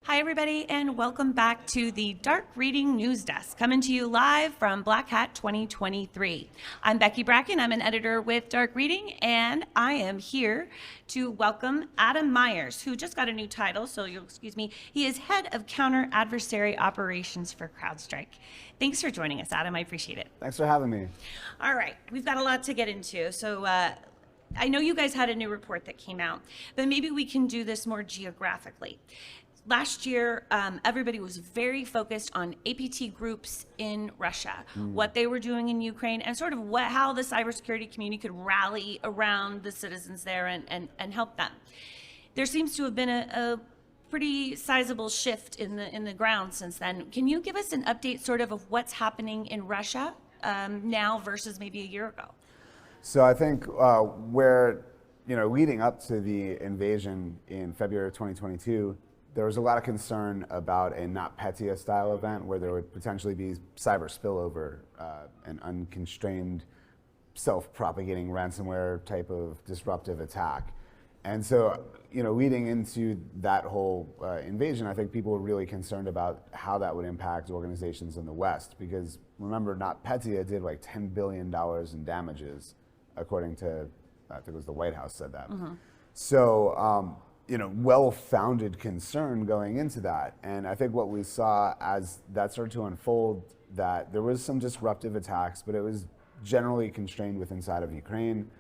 Hi, everybody, and welcome back to the Dark Reading News Desk, coming to you live from Black Hat 2023. I'm Becky Bracken. I'm an editor with Dark Reading, and I am here to welcome Adam Meyers, who just got a new title, so you'll excuse me. He is head of counter adversary operations for CrowdStrike. Thanks for joining us, Adam. I appreciate it. Thanks for having me. All right, we've got a lot to get into, so I know you guys had a new report that came out, but maybe we can do this more geographically. Last year, everybody was very focused on APT groups in Russia, what they were doing in Ukraine, and sort of how the cybersecurity community could rally around the citizens there and help them. There seems to have been a pretty sizable shift in the ground since then. Can you give us an update sort of what's happening in Russia now versus maybe a year ago? So I think leading up to the invasion in February of 2022, there was a lot of concern about a NotPetya style event where there would potentially be cyber spillover, an unconstrained self-propagating ransomware type of disruptive attack. And so, leading into that whole invasion, I think people were really concerned about how that would impact organizations in the West, because remember, NotPetya did like $10 billion in damages, according to, I think it was the White House said that. Mm-hmm. So, well-founded concern going into that. And I think what we saw as that started to unfold, that there was some disruptive attacks, but it was generally constrained with inside of Ukraine.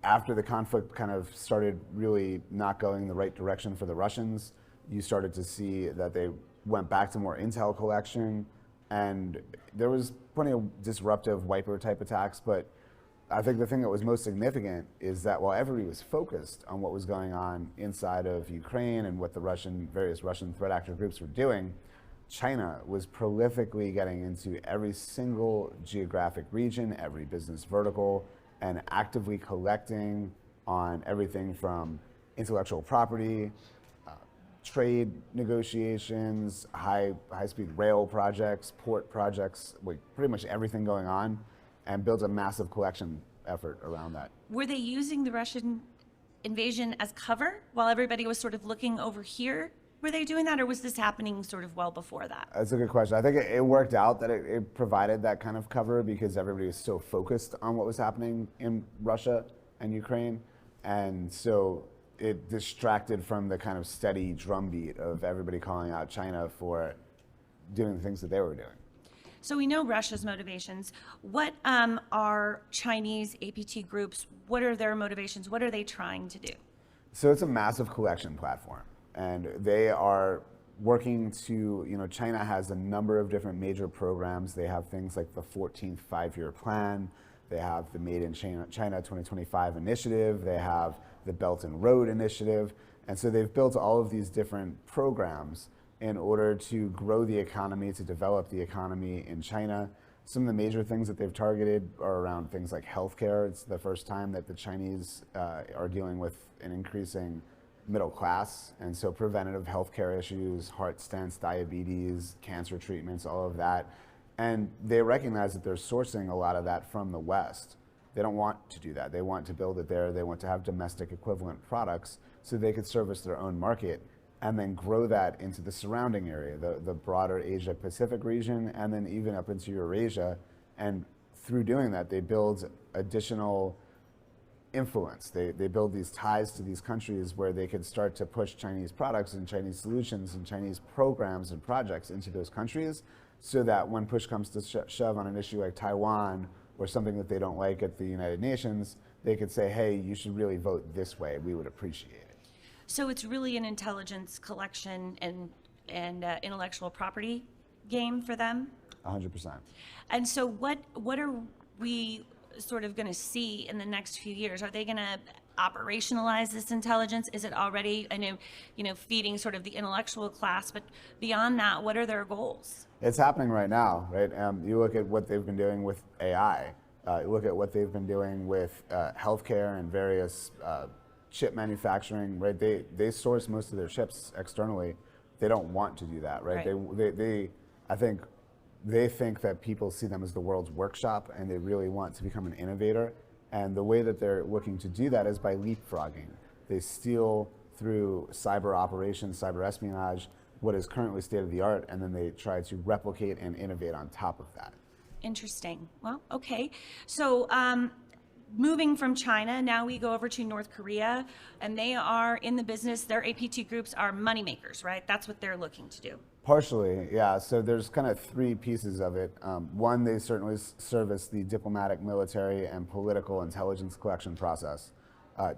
After the conflict kind of started really not going in the right direction for the Russians, you started to see that they went back to more intel collection, and there was plenty of disruptive wiper type attacks, but I think the thing that was most significant is that while everybody was focused on what was going on inside of Ukraine and what the various Russian threat actor groups were doing, China was prolifically getting into every single geographic region, every business vertical, and actively collecting on everything from intellectual property, trade negotiations, high-speed rail projects, port projects, pretty much everything going on, and built a massive collection effort around that. Were they using the Russian invasion as cover while everybody was sort of looking over here? Were they doing that, or was this happening sort of well before that? That's a good question. I think it worked out that it provided that kind of cover because everybody was so focused on what was happening in Russia and Ukraine. And so it distracted from the kind of steady drumbeat of everybody calling out China for doing the things that they were doing. So we know Russia's motivations. What are Chinese APT groups? What are their motivations? What are they trying to do? So it's a massive collection platform, and they are working to, China has a number of different major programs. They have things like the 14th five-year plan. They have the Made in China 2025 initiative. They have the Belt and Road initiative. And so they've built all of these different programs in order to grow the economy, to develop the economy in China. Some of the major things that they've targeted are around things like healthcare. It's the first time that the Chinese are dealing with an increasing middle class, and so preventative healthcare issues, heart stents, diabetes, cancer treatments, all of that. And they recognize that they're sourcing a lot of that from the West. They don't want to do that. They want to build it there. They want to have domestic equivalent products so they could service their own market, and then grow that into the surrounding area, the broader Asia Pacific region, and then even up into Eurasia. And through doing that, they build additional influence. They build these ties to these countries where they could start to push Chinese products and Chinese solutions and Chinese programs and projects into those countries, so that when push comes to shove on an issue like Taiwan or something that they don't like at the United Nations, they could say, hey, you should really vote this way. We would appreciate it. So it's really an intelligence collection and intellectual property game for them? 100%. And so what are we sort of going to see in the next few years? Are they going to operationalize this intelligence? Is it already, I know, feeding sort of the intellectual class, but beyond that, what are their goals? It's happening right now, right? You look at what they've been doing with AI. You look at what they've been doing with healthcare and various chip manufacturing, right? They source most of their chips externally. They don't want to do that, right? I think they think that people see them as the world's workshop, and they really want to become an innovator. And the way that they're looking to do that is by leapfrogging. They steal through cyber operations, cyber espionage, what is currently state of the art, and then they try to replicate and innovate on top of that. Interesting. Well, okay. So, moving from China, now we go over to North Korea, and they are in the business, their APT groups are money makers, right? That's what they're looking to do. Partially, yeah. So there's kind of three pieces of it. One, they certainly service the diplomatic, military, and political intelligence collection process.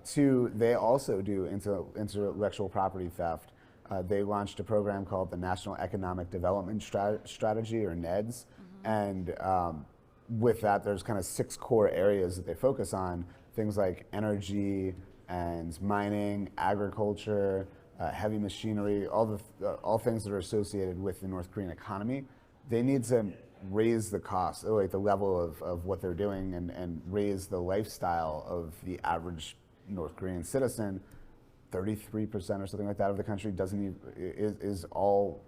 Two, they also do intellectual property theft. They launched a program called the National Economic Development Strategy, or NEDS, and with that, there's kind of 6 core areas that they focus on, things like energy and mining, agriculture, heavy machinery, all things that are associated with the North Korean economy. They need to raise the cost, like the level of what they're doing, and raise the lifestyle of the average North Korean citizen. 33% or something like that of the country is all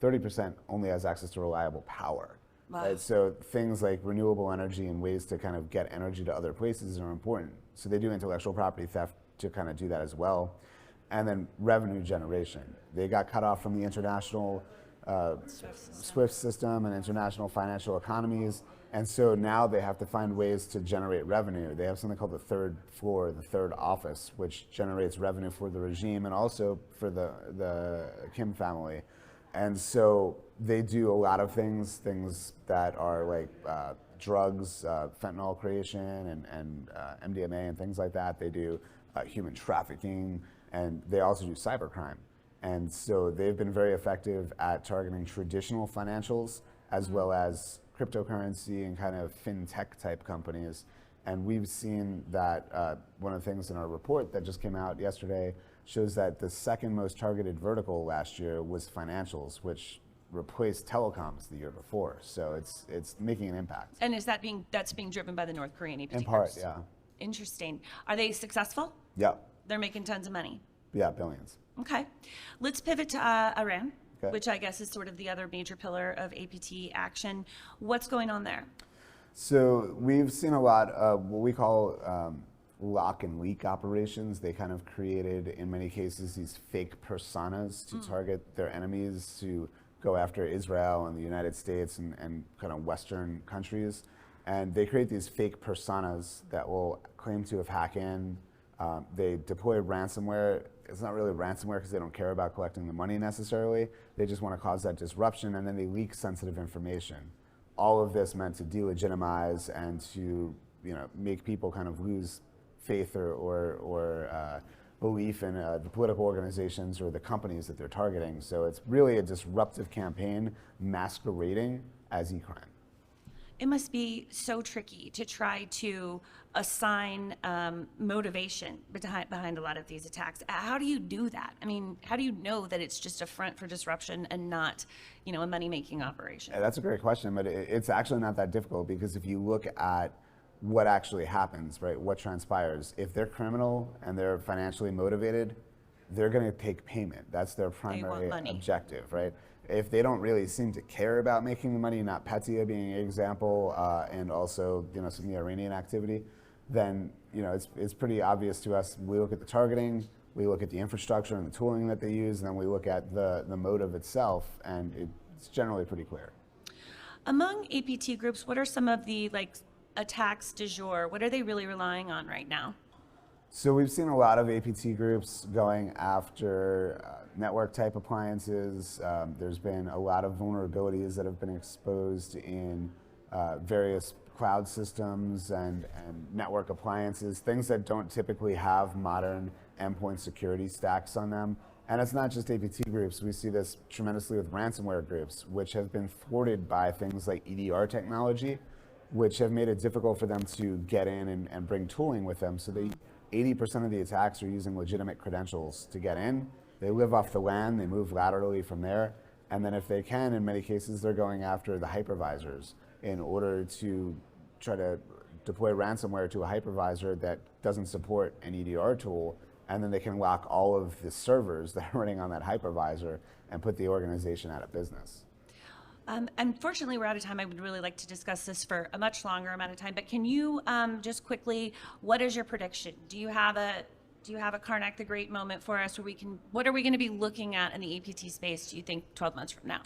30% only has access to reliable power. Wow. Right? So things like renewable energy and ways to kind of get energy to other places are important. So they do intellectual property theft to kind of do that as well. And then revenue generation. They got cut off from the international SWIFT system and international financial economies. And so now they have to find ways to generate revenue. They have something called the third floor, the third office, which generates revenue for the regime and also for the Kim family. And so they do a lot of things that are like drugs, fentanyl creation, and MDMA and things like that. They do human trafficking, and they also do cybercrime. And so they've been very effective at targeting traditional financials as well as cryptocurrency and kind of fintech type companies. And we've seen that one of the things in our report that just came out yesterday shows that the second most targeted vertical last year was financials, which replaced telecoms the year before. So it's making an impact. And that's being driven by the North Korean APT In part, groups? yeah. Interesting. Are they successful? Yeah. They're making tons of money. Yeah, billions. Okay. Let's pivot to Iran, Okay. which I guess is sort of the other major pillar of APT action. What's going on there? So we've seen a lot of what we call lock and leak operations. They kind of created, in many cases, these fake personas to target their enemies, to go after Israel and the United States and kind of Western countries. And they create these fake personas that will claim to have hacked in. They deploy ransomware. It's not really ransomware because they don't care about collecting the money necessarily. They just want to cause that disruption, and then they leak sensitive information. All of this meant to delegitimize and to make people kind of lose faith or belief in the political organizations or the companies that they're targeting. So it's really a disruptive campaign masquerading as e-crime. It must be so tricky to try to assign motivation behind a lot of these attacks. How do you do that? I mean, how do you know that it's just a front for disruption and not, a money-making operation? That's a great question, but it's actually not that difficult, because if you look at what actually happens, right, what transpires, if they're criminal and they're financially motivated, they're going to take payment. That's their primary objective, right? If they don't really seem to care about making the money, not Petya being an example, and also some of the Iranian activity, then it's pretty obvious to us. We look at the targeting, we look at the infrastructure and the tooling that they use, and then we look at the motive itself, and it's generally pretty clear. Among APT groups, what are some of the attacks du jour? What are they really relying on right now? So we've seen a lot of APT groups going after network type appliances. There's been a lot of vulnerabilities that have been exposed in various cloud systems and network appliances, things that don't typically have modern endpoint security stacks on them. And it's not just APT groups. We see this tremendously with ransomware groups, which have been thwarted by things like EDR technology, which have made it difficult for them to get in and bring tooling with them. So 80% of the attacks are using legitimate credentials to get in. They live off the LAN, they move laterally from there. And then if they can, in many cases, they're going after the hypervisors in order to try to deploy ransomware to a hypervisor that doesn't support an EDR tool. And then they can lock all of the servers that are running on that hypervisor and put the organization out of business. Unfortunately, we're out of time. I would really like to discuss this for a much longer amount of time, but can you just quickly, what is your prediction? Do you have a Do you have a Karnak the Great moment for us where what are we going to be looking at in the APT space, do you think, 12 months from now?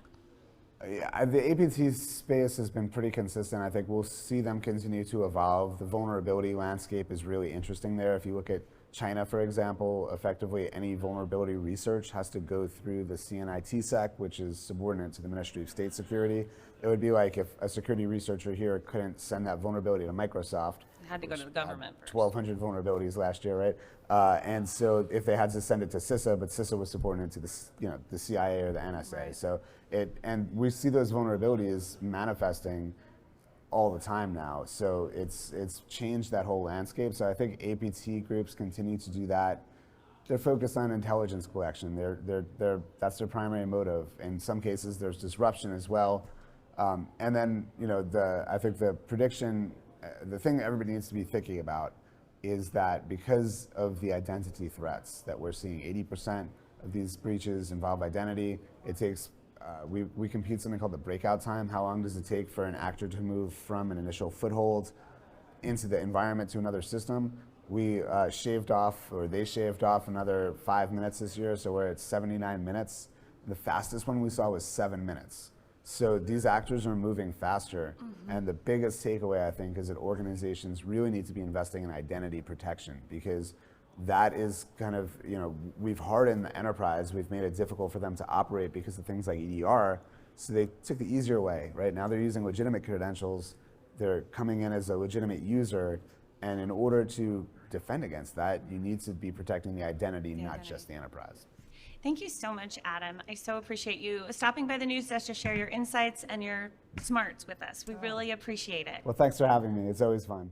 Yeah, the APT space has been pretty consistent. I think we'll see them continue to evolve. The vulnerability landscape is really interesting there. If you look at China, for example, effectively any vulnerability research has to go through the CNITSEC, which is subordinate to the Ministry of State Security. It would be like if a security researcher here couldn't send that vulnerability to Microsoft. Had to go to the government first. 1,200 vulnerabilities last year, right? And so if they had to send it to CISA, but CISA was subordinate to the CIA or the NSA. Right. So and we see those vulnerabilities manifesting all the time now. So it's changed that whole landscape. So I think APT groups continue to do that. They're focused on intelligence collection. That's their primary motive. In some cases, there's disruption as well. And then I think the prediction, the thing that everybody needs to be thinking about is that because of the identity threats that we're seeing, 80% of these breaches involve identity. It takes we compute something called the breakout time. How long does it take for an actor to move from an initial foothold into the environment to another system? We shaved off, or they shaved off, another 5 minutes this year, so we're at 79 minutes. The fastest one we saw was 7 minutes. So these actors are moving faster, and the biggest takeaway, I think, is that organizations really need to be investing in identity protection, because that is kind of, we've hardened the enterprise, we've made it difficult for them to operate because of things like EDR, so they took the easier way, right? Now they're using legitimate credentials, they're coming in as a legitimate user, and in order to defend against that, you need to be protecting the identity, not just the enterprise. Thank you so much, Adam. I so appreciate you stopping by the news desk to share your insights and your smarts with us. We really appreciate it. Well, thanks for having me. It's always fun.